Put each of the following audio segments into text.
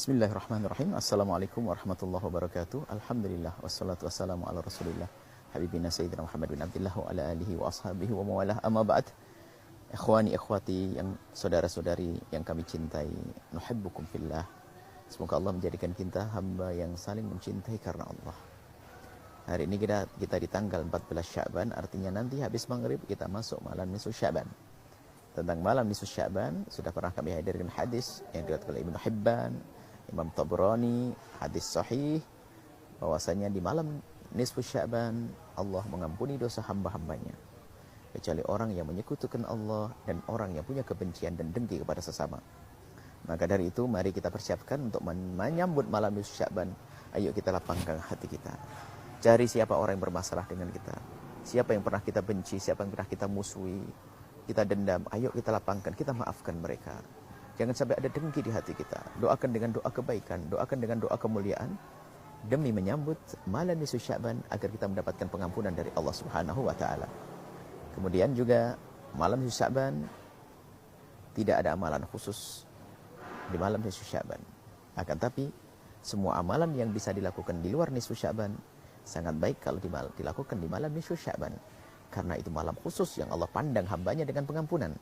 Bismillahirrahmanirrahim. Assalamualaikum warahmatullahi wabarakatuh. Alhamdulillah wassalatu wassalamu ala Rasulillah habibina sayyidina Muhammad bin Abdullah wa ala alihi wa ashabihi wa mawalah. Amma ba'd. Ikhwani ikhwati yang saudara-saudari yang kami cintai, nuhibbukum fillah. Semoga Allah menjadikan kita hamba yang saling mencintai karena Allah. Hari ini kita di tanggal 14 Sya'ban, artinya nanti habis maghrib kita masuk malam nisfu Sya'ban. Tentang malam nisfu Sya'ban sudah pernah kami hadirkan hadis yang diriwayatkan oleh Ibnu Hibban, Imam Tabrani, hadis sahih bahwasanya di malam nisfu Sya'ban Allah mengampuni dosa hamba-hambanya kecuali orang yang menyekutukan Allah dan orang yang punya kebencian dan dengki kepada sesama. Maka dari itu mari kita persiapkan untuk menyambut malam nisfu Sya'ban. Ayo kita lapangkan hati kita. Cari siapa orang yang bermasalah dengan kita, siapa yang pernah kita benci, siapa yang pernah kita musuhi, kita dendam. Ayo kita lapangkan, kita maafkan mereka. Jangan sampai ada dengki di hati kita. Doakan dengan doa kebaikan, doakan dengan doa kemuliaan demi menyambut malam nisfu Sya'ban agar kita mendapatkan pengampunan dari Allah Subhanahu wa taala. Kemudian juga malam nisfu Sya'ban tidak ada amalan khusus di malam nisfu Sya'ban. Akan tapi semua amalan yang bisa dilakukan di luar nisfu Sya'ban sangat baik kalau dilakukan di malam nisfu Sya'ban. Karena itu malam khusus yang Allah pandang hambanya dengan pengampunan.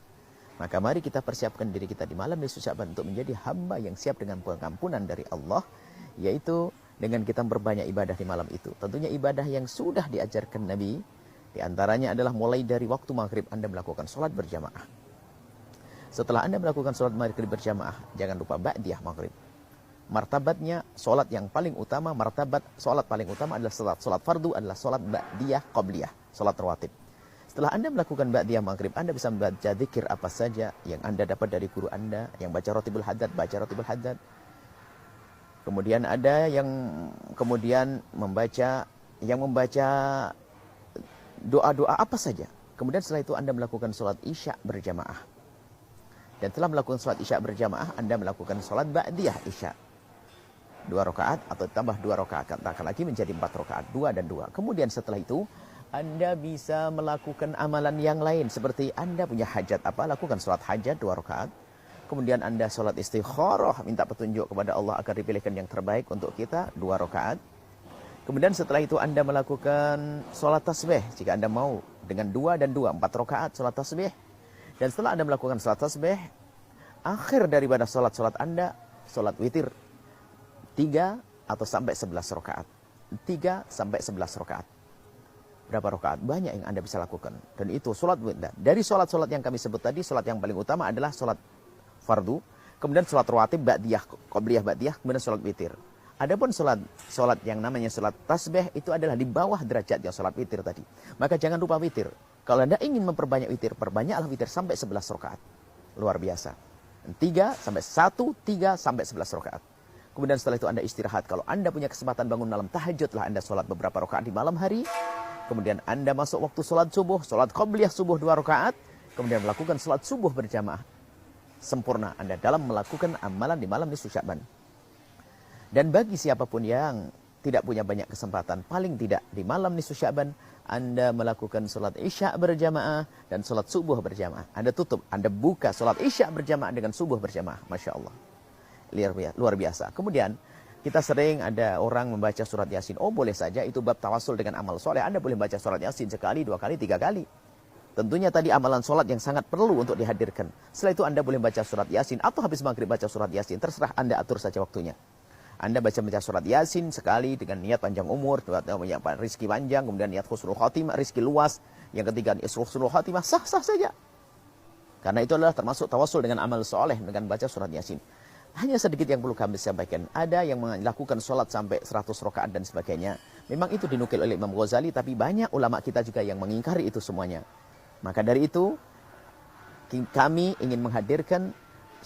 Maka mari kita persiapkan diri kita di malam nisfu Sya'ban untuk menjadi hamba yang siap dengan pengampunan dari Allah, yaitu dengan kita berbanyak ibadah di malam itu. Tentunya ibadah yang sudah diajarkan Nabi, di antaranya adalah mulai dari waktu maghrib Anda melakukan sholat berjamaah. Setelah Anda melakukan sholat maghrib berjamaah, jangan lupa ba'diyah maghrib. Martabatnya sholat yang paling utama, martabat sholat paling utama adalah sholat fardu adalah sholat ba'diyah qabliyah, sholat rawatib. Setelah Anda melakukan ba'diyah maghrib, Anda bisa membaca zikir apa saja yang Anda dapat dari guru Anda, yang baca rotibul haddad, baca rotibul haddad. Kemudian ada yang kemudian membaca doa-doa apa saja. Kemudian setelah itu Anda melakukan sholat isya berjamaah. Dan setelah melakukan sholat isya berjamaah, Anda melakukan sholat ba'diyah isya. 2 rakaat atau tambah 2 rakaat. Katakan lagi menjadi 4 rakaat. 2 dan 2. Kemudian setelah itu, Anda bisa melakukan amalan yang lain. Seperti Anda punya hajat apa? Lakukan sholat hajat 2 rakaat. Kemudian Anda sholat istikharah. Minta petunjuk kepada Allah agar dipilihkan yang terbaik untuk kita. 2 rakaat. Kemudian setelah itu Anda melakukan sholat tasbih. Jika Anda mau dengan 2 dan 2. 4 rakaat sholat tasbih. Dan setelah Anda melakukan sholat tasbih, akhir daripada sholat Anda, sholat witir. 3 atau sampai 11 rakaat. 3 sampai 11 rakaat. Berapa rakaat? Banyak yang Anda bisa lakukan. Dan itu sholat witir. Dari sholat-sholat yang kami sebut tadi, sholat yang paling utama adalah sholat fardu. Kemudian sholat rawatib, ba'diyah, qabliyah ba'diyah, kemudian sholat witir. Adapun sholat yang namanya sholat tasbih, itu adalah di bawah derajatnya sholat witir tadi. Maka jangan lupa witir. Kalau Anda ingin memperbanyak witir, perbanyaklah witir sampai 11 rakaat. Luar biasa. 3 sampai 11 rakaat. Kemudian setelah itu Anda istirahat. Kalau Anda punya kesempatan bangun malam, tahajudlah Anda sholat beberapa rakaat di malam hari. Kemudian Anda masuk waktu sholat subuh, sholat qabliyah subuh 2 rakaat. Kemudian melakukan sholat subuh berjamaah. Sempurna Anda dalam melakukan amalan di malam nisfu Sya'ban. Dan bagi siapapun yang tidak punya banyak kesempatan, paling tidak di malam nisfu Sya'ban, Anda melakukan sholat isya berjamaah dan sholat subuh berjamaah. Anda tutup, Anda buka sholat isya berjamaah dengan subuh berjamaah. Masya Allah. Luar biasa. Kemudian kita sering ada orang membaca surat Yasin. Oh boleh saja, itu bab tawasul dengan amal soleh. Anda boleh baca surat Yasin sekali, 2 kali, 3 kali. Tentunya tadi amalan sholat yang sangat perlu untuk dihadirkan. Setelah itu Anda boleh baca surat Yasin atau habis maghrib baca surat Yasin. Terserah Anda atur saja waktunya. Anda baca surat Yasin sekali dengan niat panjang umur, rizki panjang, kemudian niat husnul khatimah, rizki luas. Yang ketiga, husnul khatimah, sah-sah saja. Karena itu adalah termasuk tawasul dengan amal soleh dengan baca surat Yasin. Hanya sedikit yang perlu kami sampaikan. Ada yang melakukan sholat sampai 100 rakaat dan sebagainya. Memang itu dinukil oleh Imam Ghazali, tapi banyak ulama kita juga yang mengingkari itu semuanya. Maka dari itu, kami ingin menghadirkan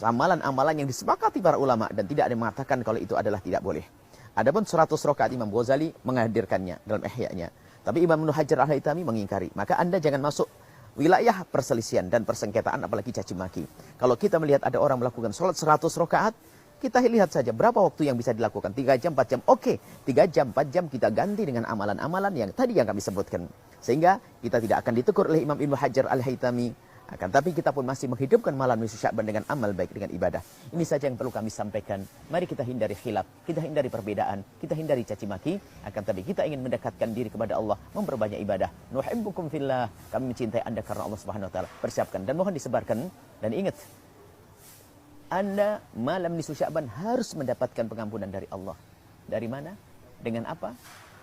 amalan-amalan yang disepakati para ulama dan tidak ada yang mengatakan kalau itu adalah tidak boleh. Adapun 100 rakaat Imam Ghazali menghadirkannya dalam Ihya-nya. Tapi Imam Ibnu Hajar Al-Haytami mengingkari. Maka Anda jangan masuk wilayah perselisihan dan persengketaan apalagi caci maki. Kalau kita melihat ada orang melakukan sholat 100 rakaat, kita lihat saja berapa waktu yang bisa dilakukan. 3 jam, 4 jam. Oke, 3 jam, 4 jam kita ganti dengan amalan-amalan yang tadi yang kami sebutkan. Sehingga kita tidak akan ditegur oleh Imam Ibnu Hajar Al-Haytami Akan tapi kita pun masih menghidupkan malam nisfu Sya'ban dengan amal baik, dengan ibadah. Ini saja yang perlu kami sampaikan. Mari kita hindari khilaf, kita hindari perbedaan, kita hindari caci maki. Akan tapi kita ingin mendekatkan diri kepada Allah, memperbanyak ibadah. Nuhibbukum fillah, kami mencintai Anda karena Allah Subhanahu wa taala. Persiapkan dan mohon disebarkan dan ingat, Anda malam nisfu Sya'ban harus mendapatkan pengampunan dari Allah. Dari mana? Dengan apa?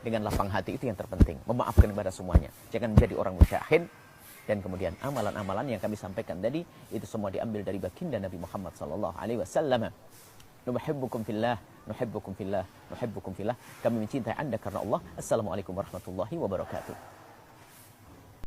Dengan lapang hati, itu yang terpenting. Memaafkan kepada semuanya. Jangan menjadi orang musyahid. Dan kemudian amalan-amalan yang kami sampaikan tadi itu semua diambil dari baginda Nabi Muhammad sallallahu alaihi wasallam. Nuhibbukum fillah, nuhibbukum fillah, nuhibbukum fillah. Kami mencintai Anda karena Allah. Assalamualaikum warahmatullahi wabarakatuh.